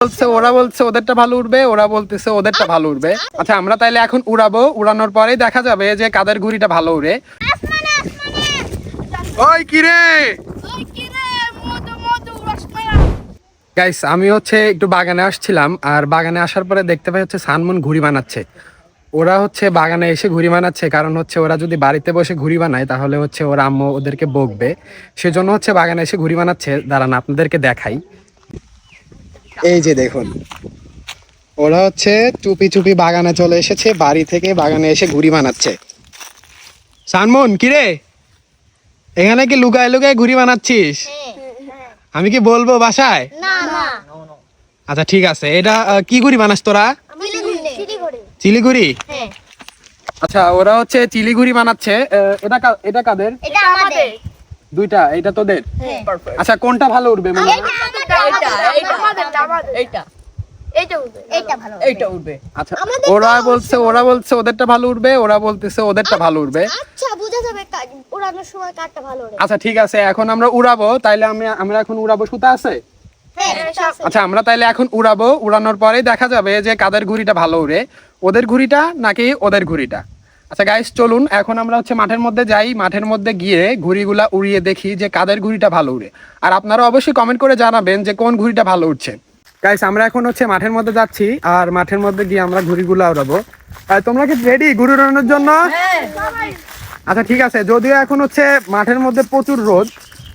বলছে ওরা বলছে ওদেরটা ভালো উঠবে, ওরা বলতেছে ওদেরটা ভালো উঠবে। আচ্ছা আমরা তাইলে এখন উড়াবো, উড়ানোর পরেই দেখা যাবে যে কাদের ঘুড়িটা ভালো উড়ে। ওই কিরে গাইস, আমি হচ্ছে একটু বাগানে আসছিলাম, আর বাগানে আসার পরে দেখতে পাই হচ্ছে সানমুন ঘুড়ি বানাচ্ছে। ওরা হচ্ছে বাগানে এসে ঘুড়ি বানাচ্ছে, কারণ হচ্ছে ওরা যদি বাড়িতে বসে ঘুড়ি বানায় তাহলে হচ্ছে ওরা আম্মু ওদেরকে বকবে, সেজন্য হচ্ছে বাগানে এসে ঘুড়ি বানাচ্ছে। দাঁড়ান আপনাদেরকে দেখাই। এই যে দেখুন, ওরা হচ্ছে চুপি চুপি বাগানে চলে এসেছে, বাড়ি থেকে বাগানে এসে ঘুড়ি বানাচ্ছে। সানমুন কিরে, এখানে কি লুকায় লুকায় ঘুড়ি বানাচ্ছিস? আমি কি বলবো বাসায়? আচ্ছা ঠিক আছে, এটা কি ঘুড়ি বানাস তোরা? চিলি ঘুড়ি। আচ্ছা ওরা হচ্ছে চিলি ঘুড়ি বানাচ্ছে। এটা কাদের? এটা আমাদের। দুইটা, এটা তোদের? আচ্ছা কোনটা ভালো উঠবে মনে হয়? এইটা উঠবে। আচ্ছা ওরা বলছে ওদেরটা ভালো উঠবে, ওরা বলতেছে ওদেরটা ভালো উঠবে। আচ্ছা বোঝা যাবে উড়ানোর সময় কারটা ভালো উড়ে। আচ্ছা ঠিক আছে, এখন আমরা উড়াবো। তাইলে আমরা এখন উড়াবো, সুতা আছে? আচ্ছা আমরা তাইলে এখন উড়াবো, উড়ানোর পরেই দেখা যাবে যে কাদের ঘুড়িটা ভালো উড়ে, ওদের ঘুড়িটা নাকি ওদের ঘুড়িটা। আচ্ছা গাইস চলুন এখন আমরা হচ্ছে মাঠের মধ্যে যাই, মাঠের মধ্যে গিয়ে ঘুড়িগুলা উড়িয়ে দেখি যে কাদের ঘুড়িটা ভালো উড়ে। আর আপনারা অবশ্যই কমেন্ট করে জানাবেন যে কোন ঘুড়িটা ভালো উঠছে। গাইস আমরা এখন হচ্ছে মাঠের মধ্যে যাচ্ছি, আর মাঠের মধ্যে গিয়ে আমরা ঘুড়িগুলা উড়াবো। তোমরা কি রেডি ঘুড়ি উড়ানোর জন্য? আচ্ছা ঠিক আছে, যদিও এখন হচ্ছে মাঠের মধ্যে প্রচুর রোদ,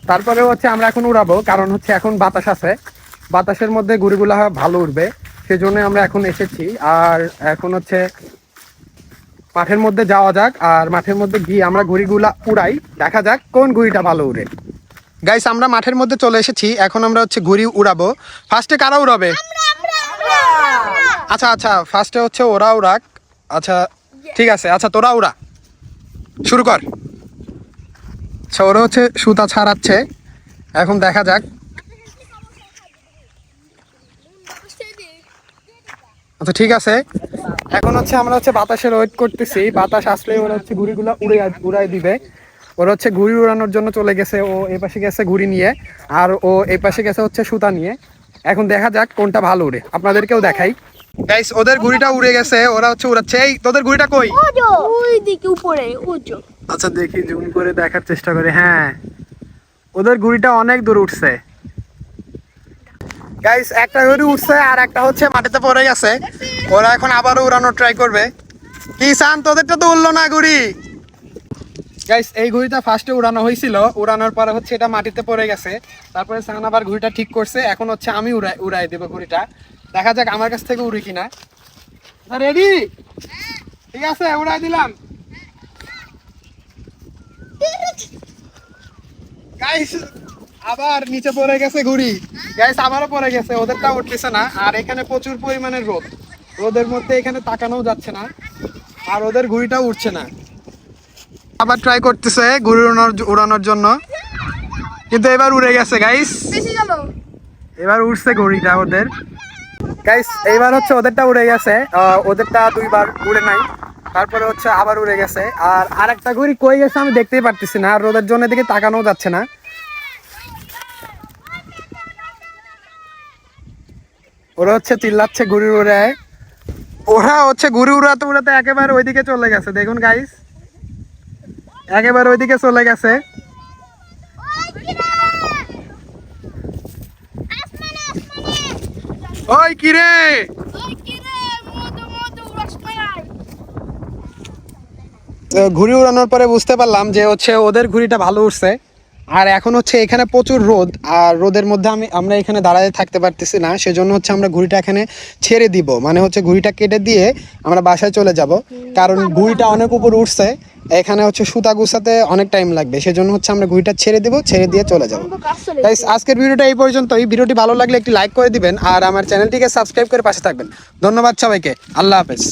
তারপরে হচ্ছে আমরা এখন উড়াবো, কারণ হচ্ছে এখন বাতাস আছে, বাতাসের মধ্যে ঘুড়িগুলা ভালো উঠবে, সেজন্য আমরা এখন এসেছি। আর এখন হচ্ছে মাঠের মধ্যে যাওয়া যাক, আর মাঠের মধ্যে গিয়ে আমরা ঘুড়িগুলা উড়াই, দেখা যাক কোন ঘুড়িটা ভালো উড়ে। গাইস আমরা মাঠের মধ্যে চলে এসেছি, এখন আমরা হচ্ছে ঘুড়ি উড়াবো। ফার্স্টে কারা উড়াবে? আচ্ছা আচ্ছা, ফার্স্টে হচ্ছে ওরা উড়াক। আচ্ছা ঠিক আছে, আচ্ছা তোরা উড়া, শুরু কর। আচ্ছা ওরা হচ্ছে সুতা ছাড়াচ্ছে, এখন দেখা যাক। আচ্ছা ঠিক আছে, এখন হচ্ছে আমরা হচ্ছে বাতাসের ওয়েট করতেছি, বাতাস আসলে ওরা হচ্ছে ঘুড়িগুলা উড়াই দিবে। ওরা হচ্ছে ঘুড়ি উড়ানোর জন্য চলে গেছে, ও এই পাশে গেছে ঘুড়ি নিয়ে, আর ও এই পাশে গেছে হচ্ছে সুতা নিয়ে। এখন দেখা যাক কোনটা ভালো উড়ে, আপনাদেরকেও দেখাই। গাইস ওদের ঘুড়িটা উড়ে গেছে, ওরা হচ্ছে উড়াচ্ছে। এই তোদের ঘুড়িটা কই? ওই দিকে উপরে ওজো। আচ্ছা দেখি জুম করে দেখার চেষ্টা করে। হ্যাঁ ওদের ঘুড়িটা অনেক দূর উঠছে। গাইস একটা ঘুড়ি উঠছে, আর একটা হচ্ছে মাটিতে পড়ে গেছে, ওরা এখন আবারও উড়ানোর ট্রাই করবে। কি সান, তোদেরটা তো উড়লো না ঘুড়ি। গাইস এই ঘুড়িটা ফার্স্টে উড়ানো হয়েছিল, উড়ানোর পরে হচ্ছে এটা মাটিতে পড়ে গেছে, তারপরে সান আবার ঘুড়িটা ঠিক করছে। এখন হচ্ছে আমি উড়াই দেবো ঘুড়িটা, দেখা যাক আমার কাছ থেকে উড়ে কিনা। রেডি? ঠিক আছে উড়াই দিলাম। গাইস আবার নিচে পড়ে গেছে ঘুড়ি, গাইস আবারও পড়ে গেছে, ওদেরটা উঠতেছে না। আর এখানে প্রচুর পরিমাণের রোদ, রোদের মধ্যে এখানে তাকানোও যাচ্ছে না, আর ওদের ঘুড়িটাও উঠছে না। আবার ট্রাই করতেছে ঘুড়ি উড়ানোর জন্য, কিন্তু এবার উড়ে গেছে। গাইস এবার উঠছে ঘুড়িটা ওদের। গাইস এইবার হচ্ছে ওদেরটা উড়ে গেছে, ওদেরটা দুইবার উড়ে নাই, তারপরে হচ্ছে আবার উড়ে গেছে। আর আরেকটা ঘুড়ি কই গেছে আমি দেখতেই পারতেছি না, আর রোদের জন্য এদিকে তাকানোও যাচ্ছে না। ওরা হচ্ছে চিল্লাচ্ছে ঘুড়ি উড়ে, ওরা হচ্ছে ঘুড়ি উড়াতে উড়াতে একেবারে ওইদিকে চলে গেছে। দেখুন গাইস একেবারে ওইদিকে চলে গেছে। ওই কিরে, ঘুড়ি উড়ানোর পরে বুঝতে পারলাম যে হচ্ছে ওদের ঘুড়িটা ভালো উঠছে। আর এখন হচ্ছে এখানে প্রচুর রোদ, আর রোদের মধ্যে আমরা এখানে দাঁড়াতে থাকতে পারতেছি না, সেজন্য হচ্ছে আমরা ঘুড়িটা এখানে ছেড়ে দিব, মানে হচ্ছে ঘুড়িটা কেটে দিয়ে আমরা বাসায় চলে যাব, কারণ ঘুড়িটা অনেক উপর উঠছে, এখানে হচ্ছে সুতা গুছাতে অনেক টাইম লাগবে, সেজন্য হচ্ছে আমরা ঘুড়িটা ছেড়ে দিব, ছেড়ে দিয়ে চলে যাব। তাই আজকের ভিডিওটা এই পর্যন্তই। ভিডিওটি ভালো লাগলে একটি লাইক করে দিবেন, আর আমার চ্যানেলটিকে সাবস্ক্রাইব করে পাশে থাকবেন। ধন্যবাদ সবাইকে, আল্লাহ হাফেজ।